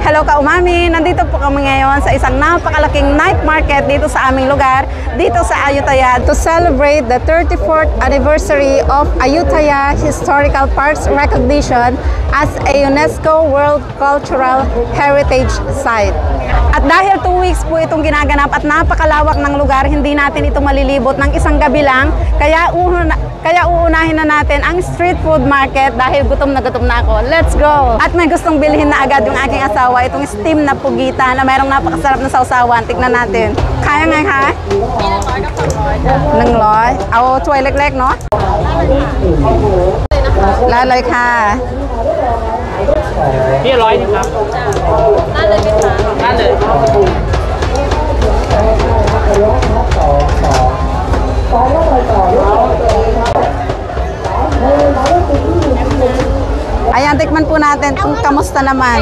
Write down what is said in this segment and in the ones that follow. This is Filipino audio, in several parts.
Hello ka-umami! Nandito po kami ngayon sa isang napakalaking night market dito sa aming lugar, dito sa Ayutthaya, to celebrate the 34th anniversary of Ayutthaya Historical Parks recognition as a UNESCO World Cultural Heritage Site. At dahil 2 weeks po itong ginaganap at napakalawak ng lugar, hindi natin ito malilibot ng isang gabi lang, kaya uunahin na natin ang street food market dahil gutom na ako. Let's go! At may gustong bilhin na agad yung aking asawa, itong steam na pugita na mayroong napakasarap na sausawan. Tignan natin. Kaya nga ha? Nang loy? Ao, chuay lek-lek, no? Lalay ka. พี่100นึงครับนั่นเลยไหมคะนั่นเลย Ayan, tikman po natin kung kamusta naman.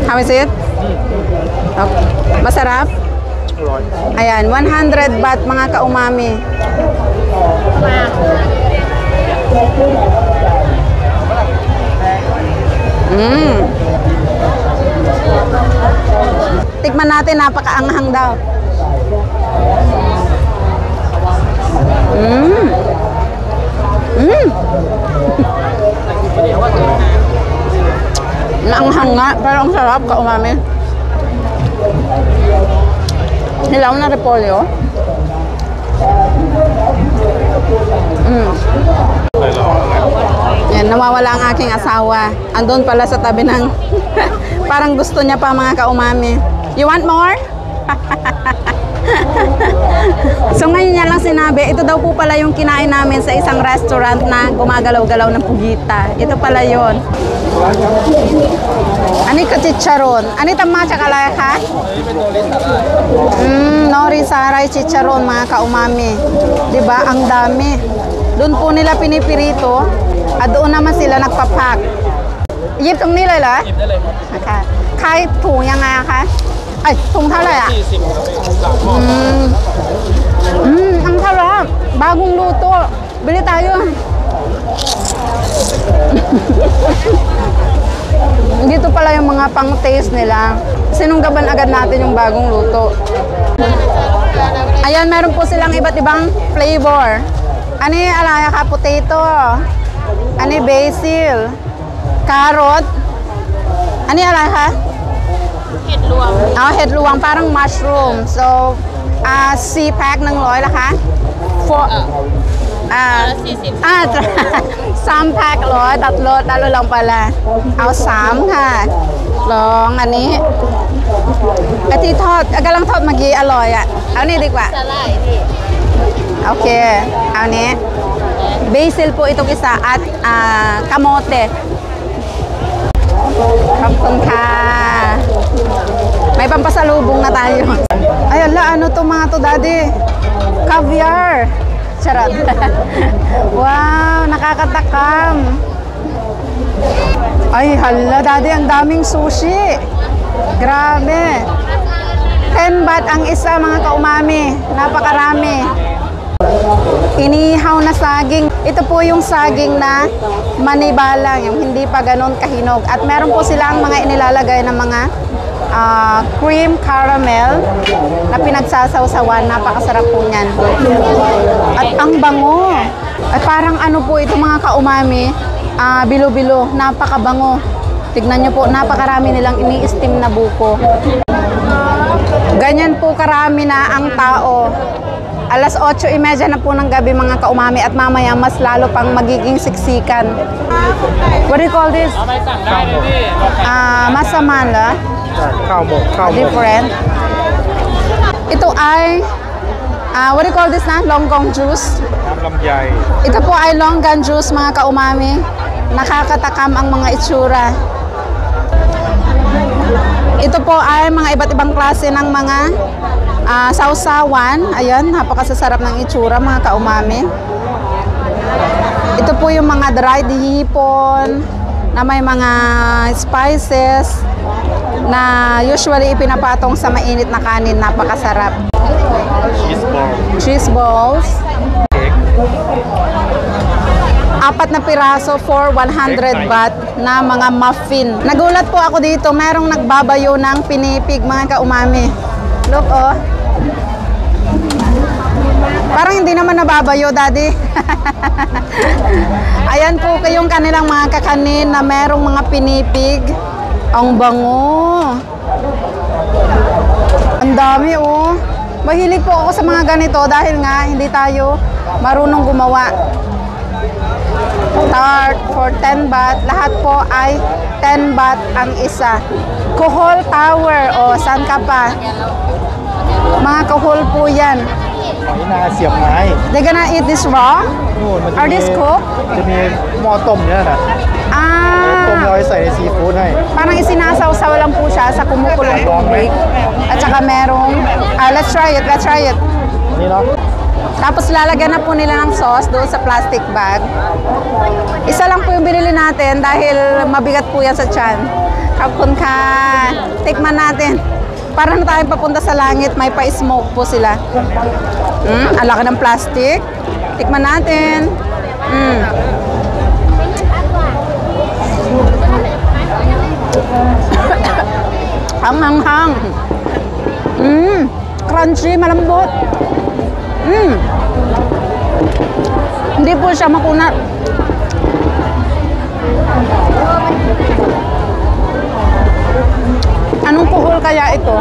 How is it? Okay. Masarap? Ayan, 100 baht mga ka-umami. Tikman natin, napakaanghang daw. Naanghang nga, pero ang sarap ka-umami. Hilaw na repolyo. Yan, nawawala ang aking asawa. Andun pala sa tabi ng parang gusto niya pa mga ka-umami. You want more? So ngayon niya lang sinabi, ito daw po pala yung kinain namin sa isang restaurant na gumagalaw-galaw ng pugita. Ito pala yon. Ani ka chicharon? Ani tama chakalaya ka? Nori saray chicharon mga ka-umami. Diba? Ang dami. Doon po nila pinipirito at doon naman sila nagpapak. Yip tong nila la? Yip na lang. Kayถุงยังไงคะ? Ay, ถุงเท่าไหร่อ่ะ? Ang sarap. Bagong luto. Bili tayo. Dito pala yung mga pang-taste nila. Sinunggaban agad natin yung bagong luto. Ayan, meron po silang iba't ibang flavor. Ano yung alaya ka? Potato. Ano yung basil? Carrot. Ano yung alaya ka? เห็ดรวม เห็ดรวม parang mushroom. So, 4 pack 100ละคะ 3 pack 100 tatlo lang pala. เอา 3 ค่ะ ลองอันนี้ไอ้ที่ทอดกำลังทอดเมื่อกี้อร่อยอ่ะ เอานี่ดีกว่า สาหร่ายพี่ โอเค เอานี้ basil po itong isa at kamote. ขอบคุณค่ะ May pampasalubong na tayo. Ay, ala, ano to mga to, daddy? Caviar. Charot. Wow, nakakatakam. Ay, hala, daddy, ang daming sushi. Grabe. 10 baht ang isa mga ka-umami. Napakarami. Inihaw na saging. Ito po yung saging na manibalang, yung hindi pa ganon kahinog. At meron po silang mga inilalagay na mga cream caramel na pinagsasawsawan. Napakasarap po niyan. At ang bango. At parang ano po ito mga ka-umami, bilo-bilo. Napakabango. Tignan nyo po, napakarami nilang ini-steam na buko. Ganyan po karami na ang tao. Alas 8:30 na po ng gabi mga ka-umami at mamaya mas lalo pang magiging siksikan. What do you call this? Masaman la? Different. Ito ay what do you call this na? Longgong juice? Ito po ay longan juice mga ka-umami. Nakakatakam ang mga itsura. Ito po ay mga iba't ibang klase ng mga sausawan. Ayan, napakasasarap ng itsura mga ka-umami. Ito po yung mga dried hipon na may mga spices na usually ipinapatong sa mainit na kanin. Napakasarap. Cheese balls. apat na piraso for 100 baht na mga muffin. Nagulat po ako dito, merong nagbabayo ng pinipig mga kaumami. Look, oh. Parang hindi naman nababayo, Daddy. Ayan po kayong kanilang mga kakanin na merong mga pinipig. Ang bango. Ang dami, oh. Mahilig po ako sa mga ganito dahil nga hindi tayo marunong gumawa. Tart for 10 baht. Lahat po ay 10 baht ang isa. Kohol Tower. O, saan ka pa? Mga kohol po yan. They're gonna eat this raw? Are this cooked? จะมีหม้อต้มเนี่ยนะต้มแล้วไว้ใส่ในซีฟู้ดให้ Parang isinasaw-saw lang po siya sa kumukulong tubig. At saka merong, let's try it. นี่เนาะ Tapos lalagyan na po nila ng sauce doon sa plastic bag. Isa lang po yung binili natin dahil mabigat po yan sa tiyan. Kapun ka, tikman natin. Para na tayong papunta sa langit, may pa-smoke po sila. Ang laki ng plastic. Tikman natin. Hanghang-hang. Crunchy, malambot. Hindi po siya makunat. Anong kuhol kaya ito?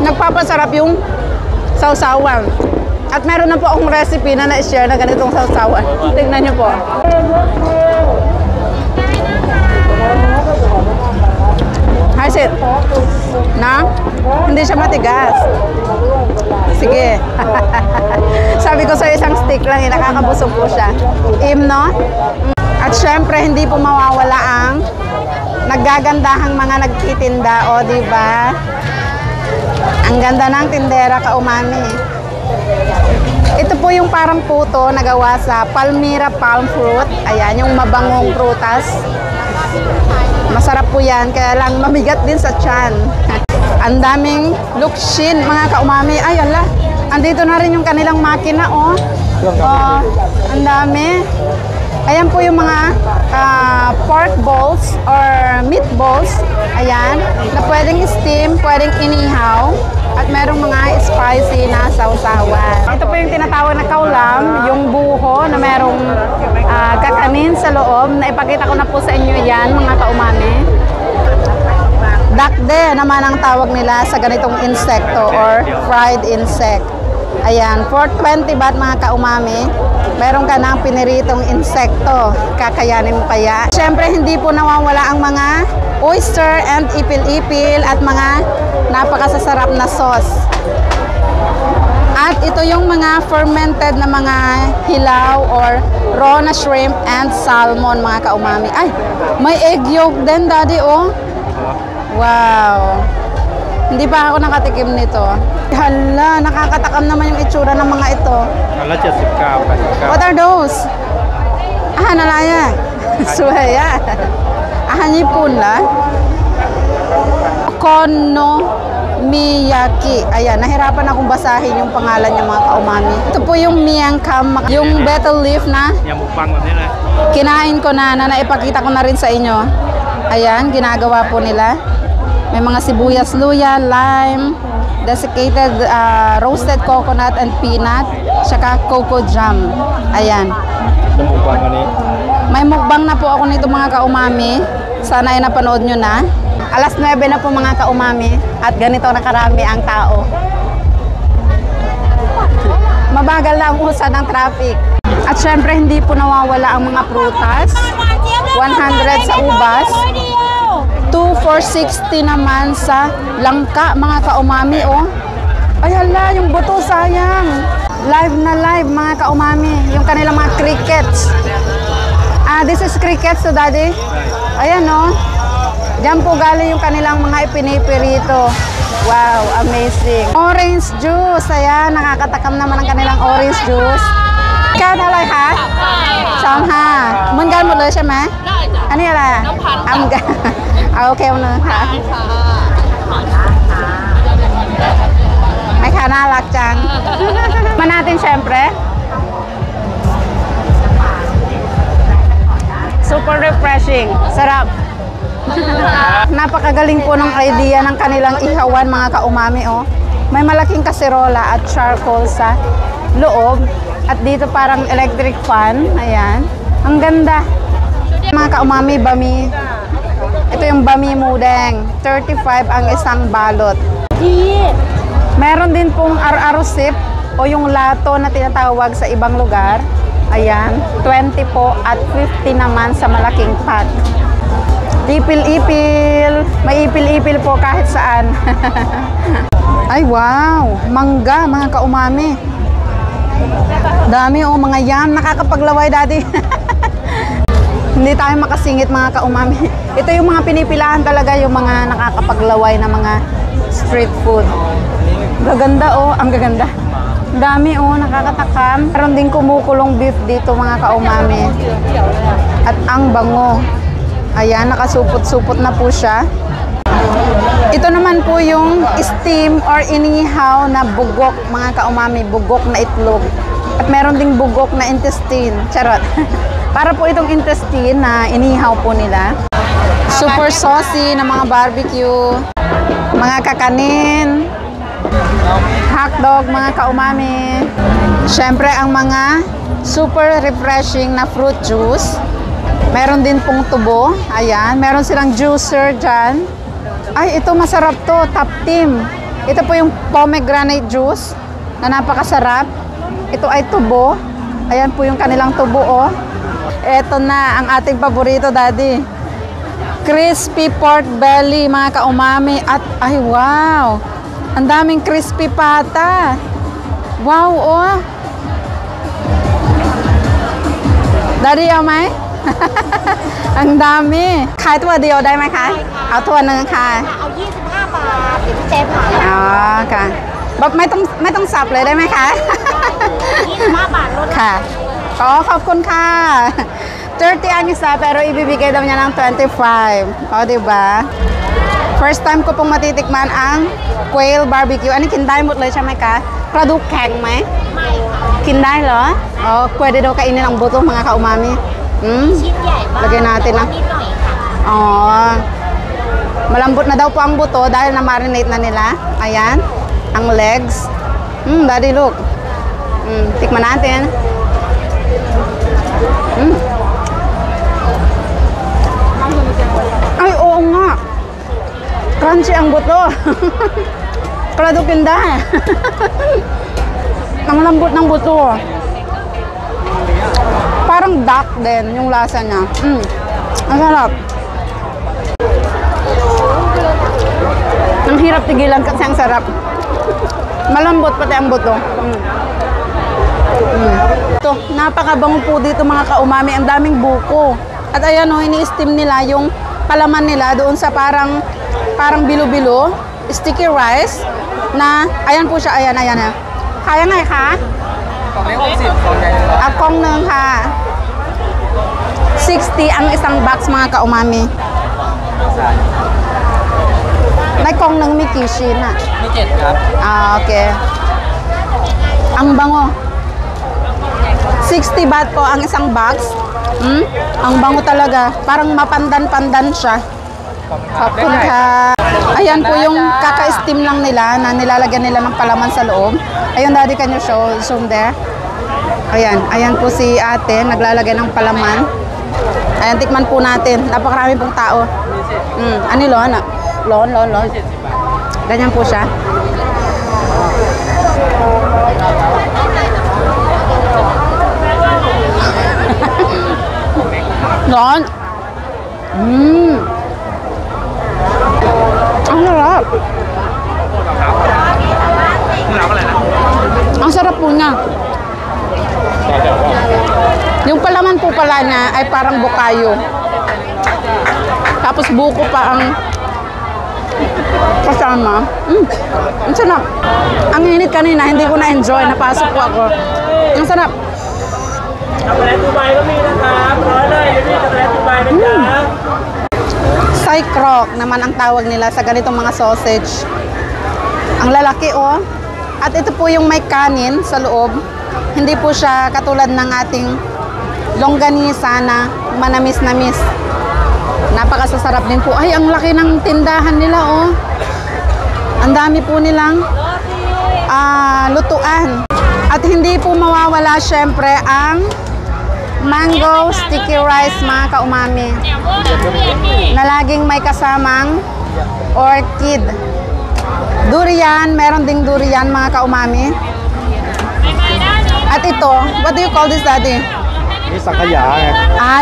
Nagpapasarap yung sausawan. At meron na po akong recipe na na-share na ganitong sausawan. Tignan nyo po. How's it? Na? Hindi siya matigas. Sige. Sabi ko sa isang stick lang, nakakabusog po siya. No? At syempre, hindi po mawawala ang naggagandahang mga nagtitinda. O, diba? Ang ganda ng tindera, kaumami. Ito po yung parang puto na gawa sa Palmyra palm fruit. Ayan, yung mabangong prutas. Masarap po yan, kaya lang mabigat din sa tiyan. Ang daming lukshin, mga kaumami. Ay, ala, andito na rin yung kanilang makina, oh. Oh, ang dami. Ayan po yung mga pork balls or meatballs. Ayan, na pwedeng steam, pwedeng inihaw. At merong mga spicy na sausawan. Ito po yung tinatawag na kaulam, yung buho na merong kakanin sa loob. Naipakita ko na po sa inyo yan, mga kaumami. Dakde naman ang tawag nila sa ganitong insekto or fried insect. Ayan, for 20 baht mga kaumami, meron ka ng piniritong insekto. Kakayanin mo kaya? Siyempre, hindi po nawawala ang mga oyster and ipil-ipil at mga napakasasarap na sauce. At ito yung mga fermented na mga hilaw or raw na shrimp and salmon, mga kaumami. Ay, may egg yolk din, Daddy, oh. Wow. Hindi pa ako nakatikim nito. Hala, nakakatakam naman yung itsura ng mga ito. 79 What are those? Nalaya. Suhaya.ญี่ปุ่นlah. Okonomiyaki. Ayan, nahirapan akong basahin yung pangalan niya, mga kaumami. Ito po yung miyangkam, yung betel leaf na kinain ko na naipakita ko na rin sa inyo. Ayan, ginagawa po nila. May mga sibuyas, luya, lime, desiccated roasted coconut and peanut, saka cocoa jam. Ayan. May mukbang na po ako nito, mga kaumami. Sana ay napanood nyo na. Alas 9 na po, mga kaumami. At ganito na karami ang tao. Mabagal na ang usan ng traffic. At syempre, hindi po nawawala ang mga prutas. 100 sa ubas. 2 for 60 naman sa langka, mga kaumami, oh. Ay, hala, yung buto, sayang. Live na live, mga kaumami. Yung kanilang mga crickets. This is crickets to Daddy. Ayan, oh. Diyan po galing yung kanilang mga ipinipirito. Wow, amazing. Orange juice. Ayan, nakakatakam naman ang kanilang orange juice. Ikaw na lang, ha? Saan, ha? Mungan mo lang siya, ma? Ano yan, ha? Amgan. Okay, ano, ha? May kanalak dyan. Man natin syempre. Super refreshing. Sarap. Napakagaling po ng idea ng kanilang ihawan mga ka-umami oh. May malaking kaserola at charcoal sa loob. At dito parang electric fan. Ayan. Ang ganda. Mga ka-umami, bami. Ito yung bami mudeng. 35 ang isang balot. Meron din pong ar-arusip o yung lato na tinatawag sa ibang lugar. Ayan, 20 po at 50 naman sa malaking pack. Ipil-ipil. May ipil-ipil po kahit saan. Ay, wow. Mangga, mga ka-umami. Dami oh, mga yam. Nakakapaglaway, daddy. Hindi tayo makasingit, mga ka-umami. Ito yung mga pinipilahan talaga, yung mga nakakapaglaway na mga street food. Gaganda oh, ang gaganda. Dami oh, nakakatakam. Meron din kumukulong beef dito mga ka-umami. At ang bango. Ayan, nakasupot-supot na po siya. Ito naman po yung steam or inihaw na bugok mga ka-umami. Bugok na itlog. At meron ding bugok na intestine. Charot. Para po itong intestine na inihaw po nila. Super saucy na mga barbecue. Mga kakanin. Hotdog, mga ka-umami. Siyempre, ang mga super refreshing na fruit juice. Meron din pong tubo. Ayan. Meron silang juicer dyan. Ay, ito masarap to. Top team. Ito po yung pomegranate juice na napakasarap. Ito ay tubo. Ayan po yung kanilang tubo, oh. Ito na ang ating paborito, daddy. Crispy pork belly, mga ka-umami. At, ay, wow. Ang daming crispy pata. Wow, oh. Daddy,เอาไหม Ang dami. ขายตัวเดียวได้ไหมคะ เอาตัวหนึ่งค่ะ เอา25 บาทเดี๋ยวพี่เจ๊ผ่าน อ๋อค่ะแบบไม่ต้องสับเลยได้ไหมคะ 25 บาทลด ค่ะอ๋อขอบคุณค่ะ 30 ang isa pero ibibigay daw niya ng 25. O, diba? First time ko pong matitikman ang quail barbecue. Ano, กินได้หมดเลยใช่ไหมคะ กระดูกแข็งไหม ไม่ค่ะ กินได้เหรอ อ๋อ pwede daw kainin ang buto mga ka-umami. ชิ้นใหญ่มาก Lagyan natin na. นิดหน่อยค่ะ อ๋อ malambot na daw po ang buto dahil na-marinate na nila. Ayan. Ang legs. Daddy, look. Tikman natin. Ay, oo nga. Crunchy ang buto. Kradukin dahil. Ang lambot ng buto. Parang duck din yung lasa niya. Ang sarap. Ang hirap tigilan kasi ang sarap. Malambot pati ang buto. Ito, napakabango po dito mga ka-umami. Ang daming buko. At ayan o, ini-steam nila yung palaman nila doon sa parang bilo-bilo. Sticky rice. Na, ayan po siya, ayan. Kaya nga ka? กล่องนี้60กล่องใหญ่100 At kong nung ka. 60 ang isang box mga ka-umami. May kong nung may kishin na. มี7ครับ Okay. Ang bango. 60 baht po ang isang box. Ang bango talaga. Parang mapandan-pandan siya. Kapun ka. Ayan po yung kaka-steam lang nila na nilalagyan nila ng palaman sa loob. Ayun, daddy, can you show zoom there? Ayan po si ate, naglalagay ng palaman. Ayan, tikman po natin. Napakarami pong tao. Ano yun? Lon. Ganyan po siya. Lon. Ang sarap. Ang sarap po niya. Yung palaman po pala niya ay parang bukayo. Tapos buko pa ang kasama. Ang sarap. Ang init kanina, hindi ko na-enjoy. Napasok po ako. Ang sarap. ช็อกโกแลตดูไบก็มีนะครับร้อยเลยเดี๋ยวนี้ช็อกโกแลตดูไบนะจ๊ะ Saikrok naman ang tawag nila sa ganitong mga sausage. Ang lalaki, oh. At ito po yung may kanin sa loob. Hindi po siya katulad ng ating longganisa na manamis-namis. Napakasasarap din po. Ay, ang laki ng tindahan nila, oh. Ang dami po nilang lutuan. At hindi po mawawala syempre ang mango sticky rice, mga kaumami, na laging may kasamang orchid. Durian, meron ding durian, mga kaumami. At ito, what do you call this, Daddy? Ini sakaya eh.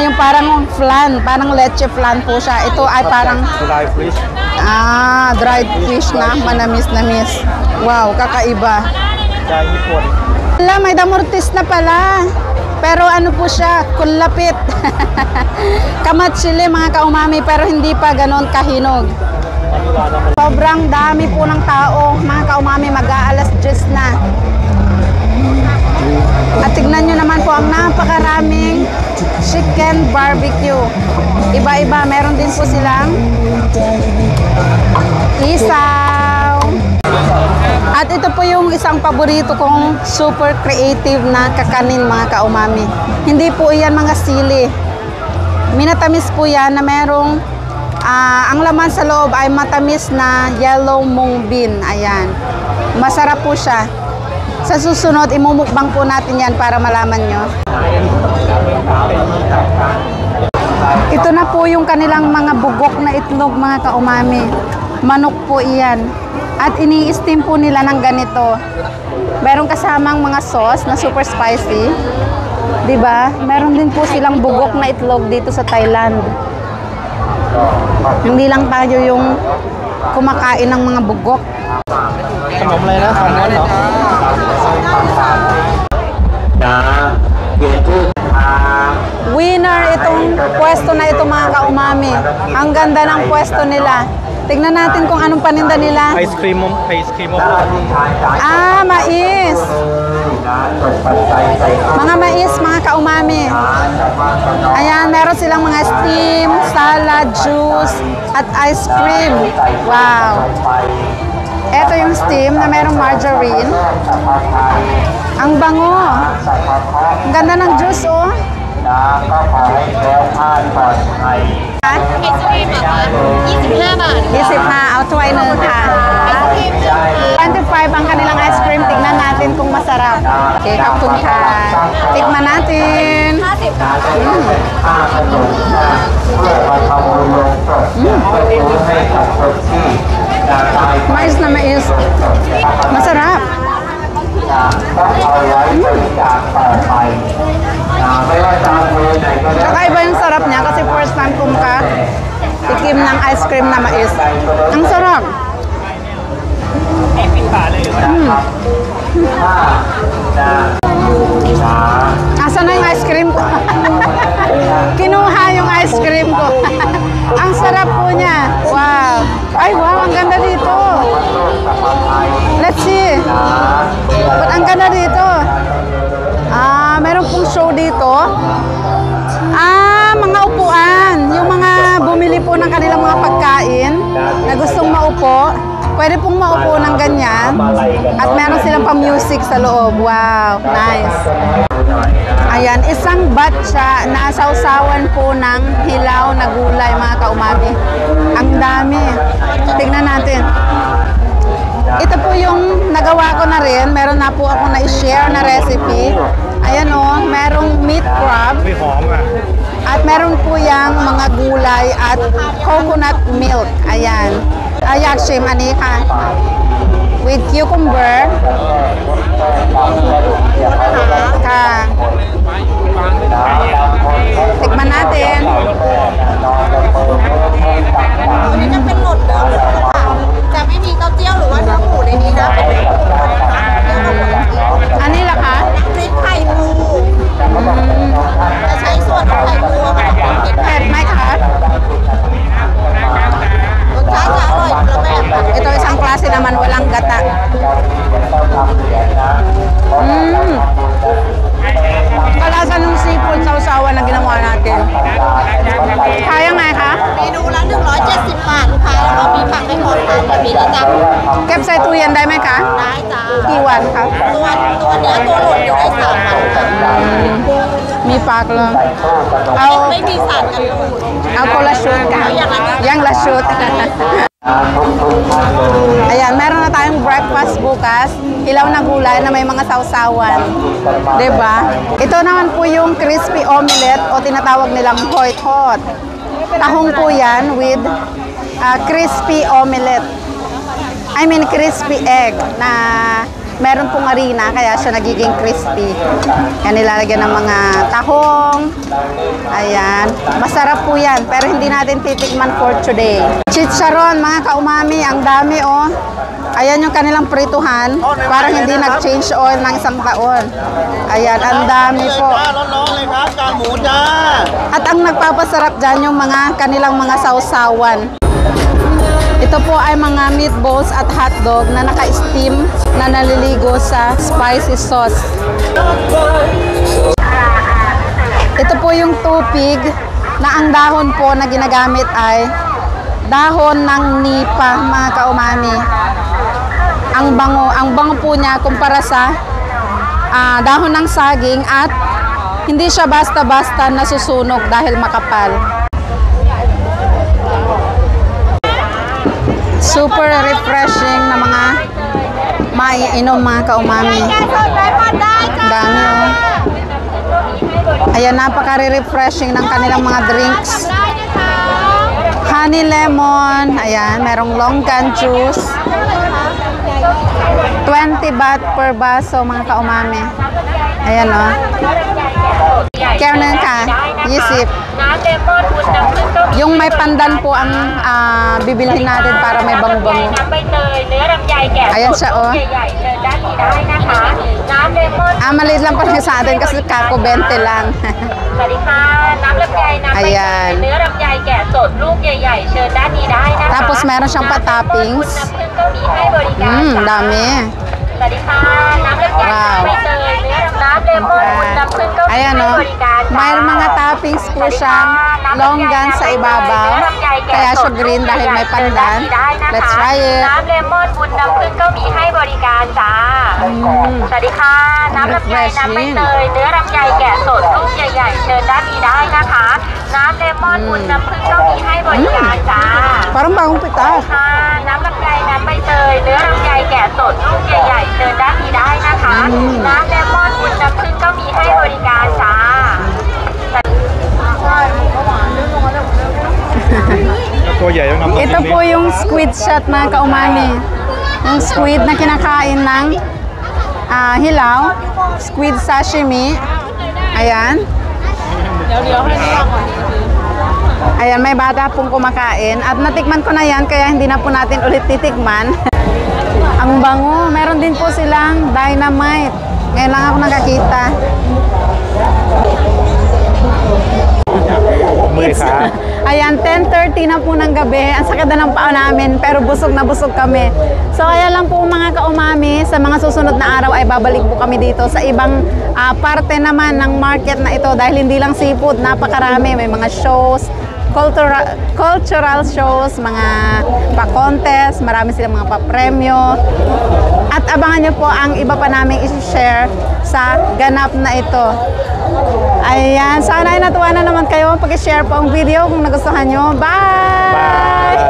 Yung parang flan, parang leche flan po siya. Ito ay parang Dry fish. dried fish na manamis-namis. Wow, kakaiba. Dahil hipon. Wala, may damortis na pala. Pero ano po siya, kulapit. Kamatsili, mga kaumami, pero hindi pa ganon kahinog. Sobrang dami po ng tao, mga kaumami, mag-aalas 10 na. At tignan nyo naman po ang napakaraming chicken barbecue. Iba-iba, meron din po silang isaw. At ito po yung isang paborito kong super creative na kakanin, mga kaumami. Hindi po iyan mga sili. Minatamis po yan na merong ang laman sa loob ay matamis na yellow mung bean. Ayan. Masarap po siya. Sa susunod, imumukbang po natin yan para malaman nyo. Ito na po yung kanilang mga bugok na itlog, mga kaumami. Manok po iyan. At ini-steam po nila ng ganito. Meron kasamang mga sauce na super spicy. Diba? Meron din po silang bugok na itlog dito sa Thailand. Hindi lang tayo yung kumakain ng mga bugok. Winner itong pwesto na ito, mga kaumami. Ang ganda ng pwesto nila. Tignan natin kung anong paninda nila. Ice cream mo po. Mais. Mga mais, mga kaumami. Ayan, meron silang mga steam, salad, juice, at ice cream. Wow. Ito yung steam na merong margarine. Ang bango. Ang ganda ng juice, oh. ไอศครีมเหรอคะ25 บาท 25,เอาถ้วยหนึ่งค่ะ 25 ang kanilang ice cream. Tignan natin kung masarap. Okay, kapun ka. Tikman natin. Mais na mais. Masarap. Kakaiba yung sarap niya kasi first time kong tikim ng ice cream na mais. Ang sarap. Asa na yung ice cream ko? Kinuha yung ice cream ko. Ang sarap po niya. Wow. Ay, wow. Ang ganda dito. Let's see. But ang ganda dito. Meron pong show dito. Mga upuan. Yung mga bumili po ng kanilang mga pagkain na gustong maupo. Pwede pong maupo ng ganyan. At meron silang pa-music sa loob. Wow. Nice. Ayan, isang batcha na sausawan po ng hilaw na gulay, mga kaumami. Ang dami. Tingnan natin. Ito po yung nagawa ko na rin. Meron na po ako na-share na recipe. Ayan o, merong meat crab. At meron po yung mga gulay at coconut milk. Ayan. Ayak shim, anika. With cucumber. Tikman natin. อันนี้จะเป็นหลดเดิมเลยค่ะจะไม่มีเต้าเจี้ยวหรือว่าเนื้อหมูในนี้นะ อันนี้ล่ะคะ พริกไข่ปูจะใช้ส่วนของไข่ปูมาทำเป็น เผ็ดไหมคะ รสชาติจะอร่อยคนละแบบค่ะ Ito isang klase naman, walang gata. จะมีนะจ๊ะ เก็บใส่ตู้เย็นได้ไหมคะ ได้จ้า กี่วันคะ ตัวเนื้อตัวหลุดอยู่ได้3 วันค่ะ มีปากเลยเอา ไม่มีสารกันบูด เอาคนละชุดค่ะyang la shoot. Ayan, meron na tayong breakfast bukas. Hilaw na gulay na may mga sausawan. Diba? Ito naman po yung crispy omelette o tinatawag nilang hot. Tahong po yan with crispy omelette. I mean crispy egg na meron pong harina kaya siya nagiging crispy. Yan nilalagyan ng mga tahong. Ayan. Masarap po yan pero hindi natin titikman for today. Chicharon mga kaumami, ang dami oh. Ayan yung kanilang prituhan. Parang hindi nag-change oil ng 1 taon. Ayan, ang dami po. At ang nagpapasarap dyan yung mga kanilang mga sausawan. Ito po ay mga meatballs at hotdog na naka-steam na naliligo sa spicy sauce. Ito po yung tupig na ang dahon po na ginagamit ay dahon ng nipa mga kaumami. Ang bango po niya kumpara sa dahon ng saging at hindi siya basta-basta nasusunog dahil makapal. Super refreshing na mga maiinom mga kaumami. Dami oh. Ayan, napaka-refreshing ng kanilang mga drinks. Honey lemon. Ayan, merong longgan juice. 20 baht per baso mga kaumami. Ayan oh. Kaya ka, yisip. Yung may pandan po ang bibilhin natin para may bango-bango. Ayan siya oh. Maliit lang pa sa atin kasi kako 20 lang. Ayan. Tapos meron siyang pa-toppings. Dami. Wow. Ayan o. May mga toppings po siyang longgan sa ibabaw. Kaya siya green dahil may pandan. Let's try it. Refreshing. Parang bagong pitas. น้ำลำไยน้ำใบเตยเนื้อลำไยแกะสดลูกใหญ่ๆเชิญด้านนี้ได้นะคะ น้ำเลมอนวุ้นน้ำผึ้งก็มีให้บริการจ้า ตัวใหญ่ต้องนำ Ito po yung squid shot mga kaumami. Yung squid na kinakain ng hilaw. Squid sashimi. Ayan. Ayan, may bata pong kumakain. At natikman ko na yan, kaya hindi na po natin ulit titikman. Ang bango. Meron din po silang dynamite. Ngayon lang ako nakakita. Ayan, 10:30 na po ng gabi. Ang sakit na ng paa namin, pero busog na busog kami. So, kaya lang po mga kaumami, sa mga susunod na araw ay babalik po kami dito sa ibang parte naman ng market na ito. Dahil hindi lang seafood, napakarami. May mga shows, cultural shows, mga pa-contest, marami silang mga pa-premyo. At abangan nyo po ang iba pa namin i-share sa ganap na ito. Ayan, sana ay natuwa na naman kayo pag-share po ang video kung nagustuhan nyo. Bye!